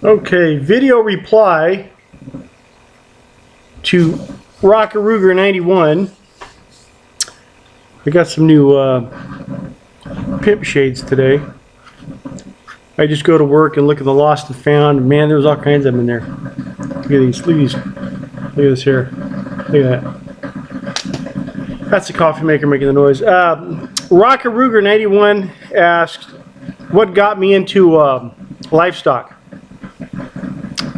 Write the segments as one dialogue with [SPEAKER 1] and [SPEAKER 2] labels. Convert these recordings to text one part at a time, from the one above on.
[SPEAKER 1] Okay, video reply to RockaRuger91. I got some new pimp shades today. I just go to work and look at the lost and found. Man, there's all kinds of them in there. Look at these. Look at these. Look at this here. Look at that. That's the coffee maker making the noise. RockaRuger91 asked, what got me into livestock?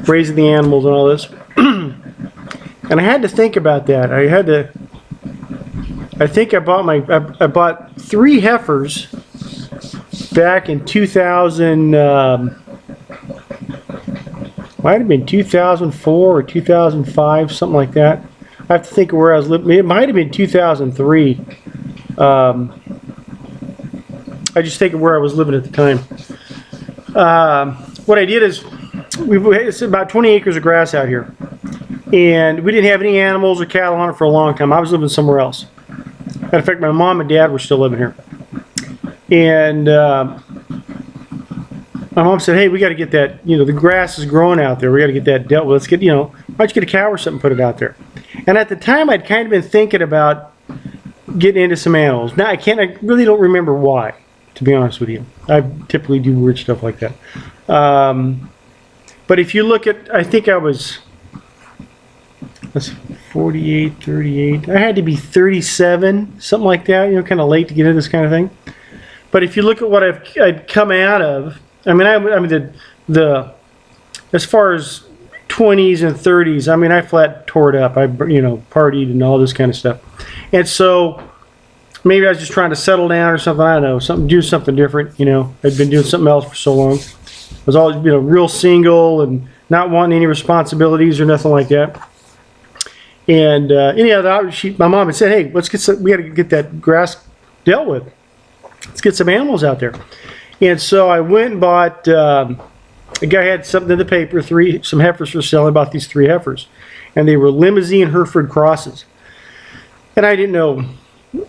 [SPEAKER 1] Raising the animals and all this. And I had to think about that. I think I bought 3 heifers back in 2000, might have been 2004 or 2005, something like that. I have to think of where I was living. It might have been 2003. I just think of where I was living at the time. What I did is, it's about 20 acres of grass out here, and we didn't have any animals or cattle on it for a long time. I was living somewhere else. Matter of fact, my mom and dad were still living here, and my mom said, "Hey, we got to get that. You know, the grass is growing out there. We got to get that dealt with. Let's get, you know, why don't you get a cow or something, and put it out there." And at the time, I'd kind of been thinking about getting into some animals. Now I really don't remember why, to be honest with you. I typically do weird stuff like that. But if you look at, I think I was, let's see, 48, 38. I had to be 37, something like that. You know, kind of late to get into this kind of thing. But if you look at what I'd come out of, I mean, the as far as 20s and 30s, I mean, I flat tore it up. I, you know, partied and all this kind of stuff. And so maybe I was just trying to settle down or something. I don't know, do something different. You know, I'd been doing something else for so long. I was always, you know, real single and not wanting any responsibilities or nothing like that. And anyhow, my mom had said, "Hey, let's get we got to get that grass dealt with. Let's get some animals out there." And so I went and bought. A guy had something in the paper, some heifers for selling. About these 3 heifers, and they were Limousin Hereford crosses. And I didn't know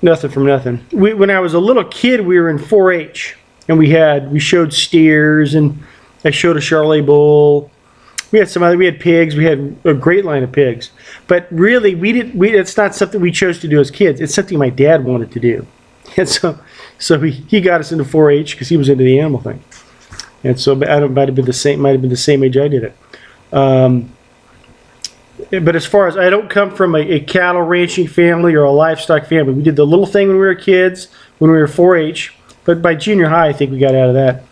[SPEAKER 1] nothing from nothing. When I was a little kid, we were in 4-H, and we showed steers, and I showed a Charolais bull. We had we had pigs. We had a great line of pigs. But really, it's not something we chose to do as kids. It's something my dad wanted to do. And so he got us into 4-H because he was into the animal thing. And so might have been the same age I did it. But as far as, I don't come from a cattle ranching family or a livestock family. We did the little thing when we were kids, when we were 4-H. But by junior high, I think we got out of that.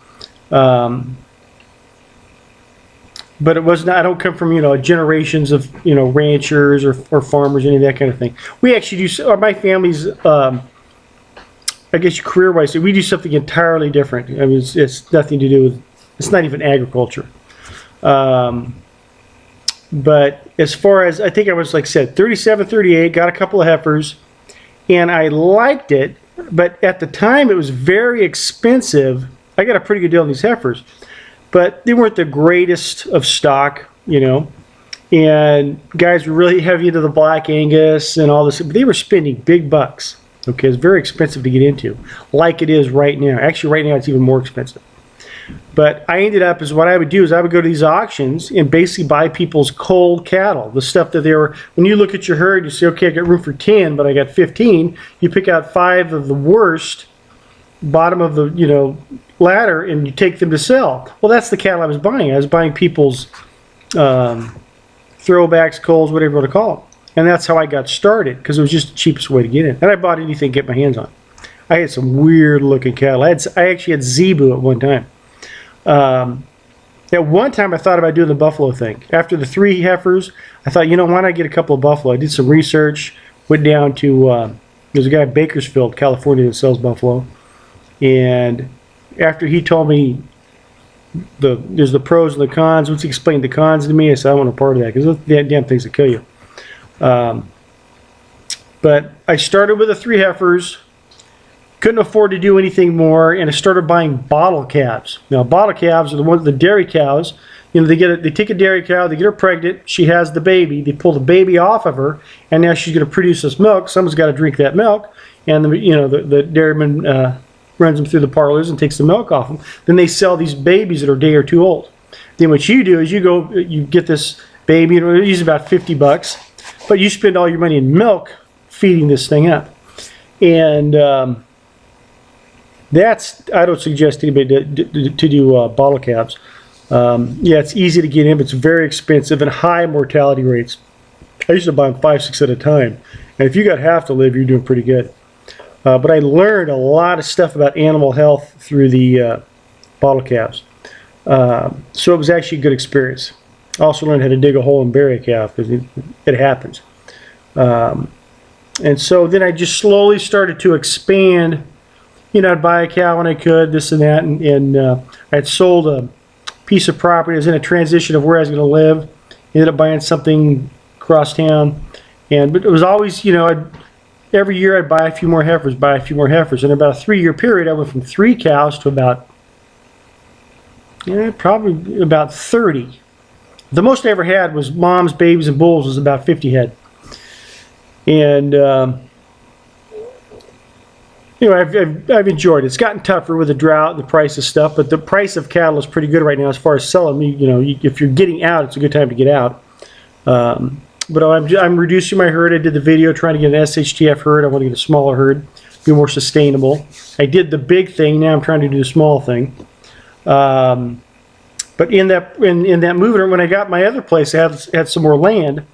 [SPEAKER 1] But it was not. I don't come from, you know, generations of, you know, ranchers or farmers, any of that kind of thing. We actually do. My family's, I guess career-wise, we do something entirely different. I mean, it's nothing to do with. It's not even agriculture. But as far as, I think I was, like I said, 37, 38. Got a couple of heifers, and I liked it. But at the time, it was very expensive. I got a pretty good deal on these heifers. But they weren't the greatest of stock, you know, and guys were really heavy into the Black Angus and all this. But they were spending big bucks. Okay, it's very expensive to get into, like it is right now. Actually, right now it's even more expensive. But I ended up, what I would do is I would go to these auctions and basically buy people's cold cattle, the stuff that they were. When you look at your herd, you say, okay, I got room for 10, but I got 15. You pick out 5 of the worst, bottom of the, you know, ladder, and you take them to sell. Well, that's the cattle I was buying. I was buying people's throwbacks, culls, whatever you want to call them. And that's how I got started, because it was just the cheapest way to get in. And I bought anything to get my hands on. I had some weird looking cattle. I actually had zebu at one time. At one time I thought about doing the buffalo thing. After the 3 heifers, I thought, you know, why not get a couple of buffalo? I did some research, went down to, there's a guy in Bakersfield, California, that sells buffalo. And after he told me there's the pros and the cons, once he explained the cons to me, I said, I want a part of that, because those damn things that kill you. But I started with the 3 heifers, couldn't afford to do anything more, and I started buying bottle calves. Now, bottle calves are the dairy cows. You know, they take a dairy cow, they get her pregnant, she has the baby, they pull the baby off of her, and now she's going to produce this milk. Someone's got to drink that milk, and the dairyman runs them through the parlors and takes the milk off them. Then they sell these babies that are a day or 2 old. Then what you do is you get this baby, and it uses about $50, but you spend all your money in milk feeding this thing up. And I don't suggest anybody to do bottle calves. Yeah, it's easy to get in, but it's very expensive and high mortality rates. I used to buy them 5, 6 at a time. And if you got half to live, you're doing pretty good. But I learned a lot of stuff about animal health through the bottle calves. So it was actually a good experience. I also learned how to dig a hole and bury a calf, because it happens. And so then I just slowly started to expand. You know, I'd buy a cow when I could, this and that, and I'd sold a piece of property. I was in a transition of where I was going to live. Ended up buying something across town, but it was always, you know, every year I'd buy a few more heifers, and in about a 3-year period, I went from 3 cows to about, probably about 30. The most I ever had was moms, babies, and bulls was about 50 head. And you know, I've enjoyed it. It's gotten tougher with the drought and the price of stuff, but the price of cattle is pretty good right now as far as selling. You know, if you're getting out, it's a good time to get out. But I'm reducing my herd. I did the video trying to get an SHTF herd. I want to get a smaller herd, be more sustainable. I did the big thing. Now I'm trying to do the small thing. But in that movement, when I got my other place, I had some more land.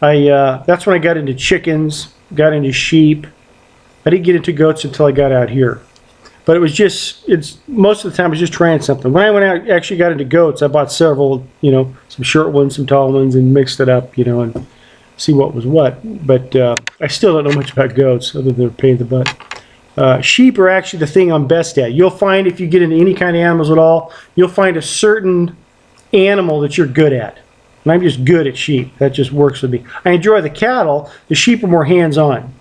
[SPEAKER 1] That's when I got into chickens, got into sheep. I didn't get into goats until I got out here. But it was just, most of the time I was just trying something. When I went out, actually got into goats, I bought several, you know, some short ones, some tall ones, and mixed it up, you know, and see what was what. But I still don't know much about goats, other than they're a pain in the butt. Sheep are actually the thing I'm best at. You'll find, if you get into any kind of animals at all, you'll find a certain animal that you're good at. And I'm just good at sheep. That just works with me. I enjoy the cattle. The sheep are more hands-on.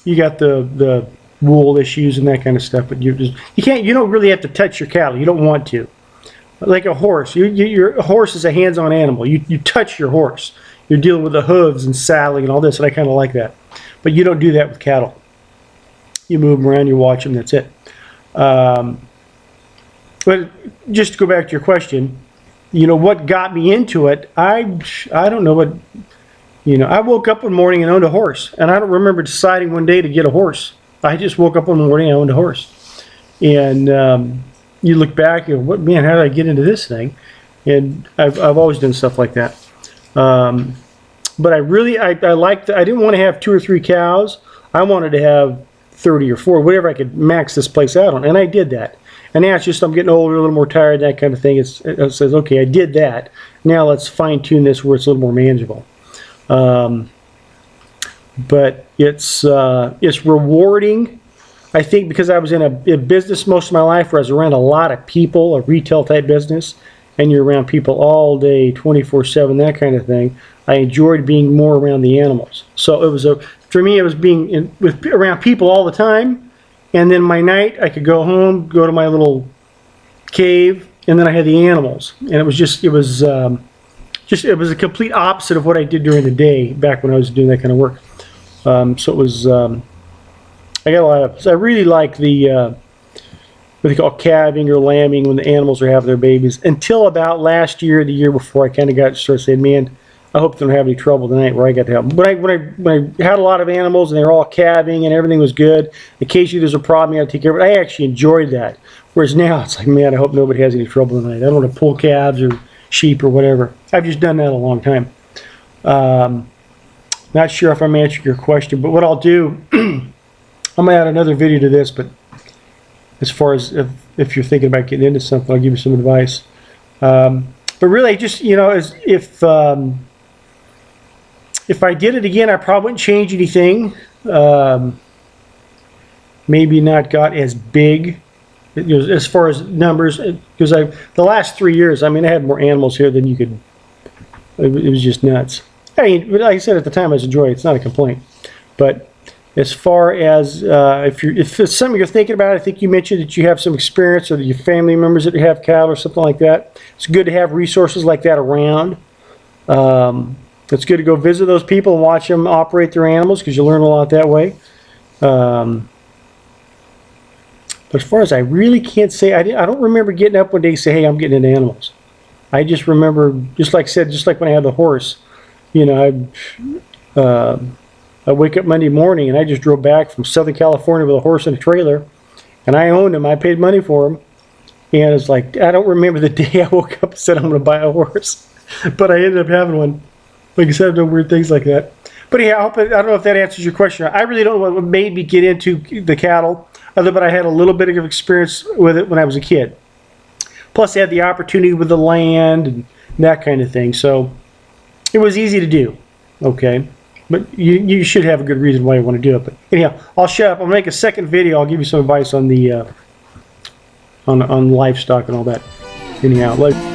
[SPEAKER 1] You got the wool issues and that kind of stuff, but you don't really have to touch your cattle. You don't want to. Like a horse, your horse is a hands-on animal. You touch your horse. You're dealing with the hooves and saddling and all this, and I kind of like that. But you don't do that with cattle. You move them around, you watch them, that's it. But just to go back to your question, you know, what got me into it, I don't know what, you know, I woke up one morning and owned a horse, and I don't remember deciding one day to get a horse. I just woke up one morning and owned a horse. And you look back and what, man, how did I get into this thing? And I've always done stuff like that. But I liked, I didn't want to have 2 or 3 cows. I wanted to have 30 or 40, whatever I could max this place out on, and I did that. And now it's just I'm getting older, a little more tired, that kind of thing. It says, okay, I did that. Now let's fine tune this where it's a little more manageable. But it's rewarding, I think, because I was in a business most of my life where I was around a lot of people, a retail type business, and you're around people all day, 24/7, that kind of thing. I enjoyed being more around the animals. So it was for me, it was being around people all the time, and then my night I could go home, go to my little cave, and then I had the animals, and it was a complete opposite of what I did during the day back when I was doing that kind of work. So it was, I got a lot of, so I really like the, what they call calving or lambing when the animals are having their babies, until about last year, the year before, I kind of started saying, man, I hope they don't have any trouble tonight where I got to help. When I had a lot of animals and they were all calving and everything was good, occasionally there's a problem, you got to take care of it. I actually enjoyed that. Whereas now it's like, man, I hope nobody has any trouble tonight. I don't want to pull calves or sheep or whatever. I've just done that a long time. Not sure if I'm answering your question, but what I'll do, I'm going to add another video to this, but as far as if you're thinking about getting into something, I'll give you some advice. But really, just, you know, if I did it again, I probably wouldn't change anything. Maybe not got as big, you know, as far as numbers, because the last 3 years, I mean, I had more animals here than you could. It was just nuts. I mean, like I said at the time, I was enjoying it. It's not a complaint. But as far as if it's something you're thinking about, I think you mentioned that you have some experience, or that your family members that have cattle or something like that. It's good to have resources like that around. It's good to go visit those people and watch them operate their animals, because you learn a lot that way. But as far as I really can't say, I don't remember getting up one day and say, hey, I'm getting into animals. I just remember, just like I said, just like when I had the horse, you know, I wake up Monday morning and I just drove back from Southern California with a horse and a trailer, and I owned him. I paid money for him, and it's like, I don't remember the day I woke up and said I'm going to buy a horse, but I ended up having one. Like I said, I've done weird things like that. But yeah, I don't know if that answers your question. I really don't know what made me get into the cattle, but I had a little bit of experience with it when I was a kid. Plus, I had the opportunity with the land and that kind of thing. So it was easy to do. Okay. But you should have a good reason why you want to do it. But anyhow, I'll shut up. I'll make a second video. I'll give you some advice on the on livestock and all that. Anyhow, like.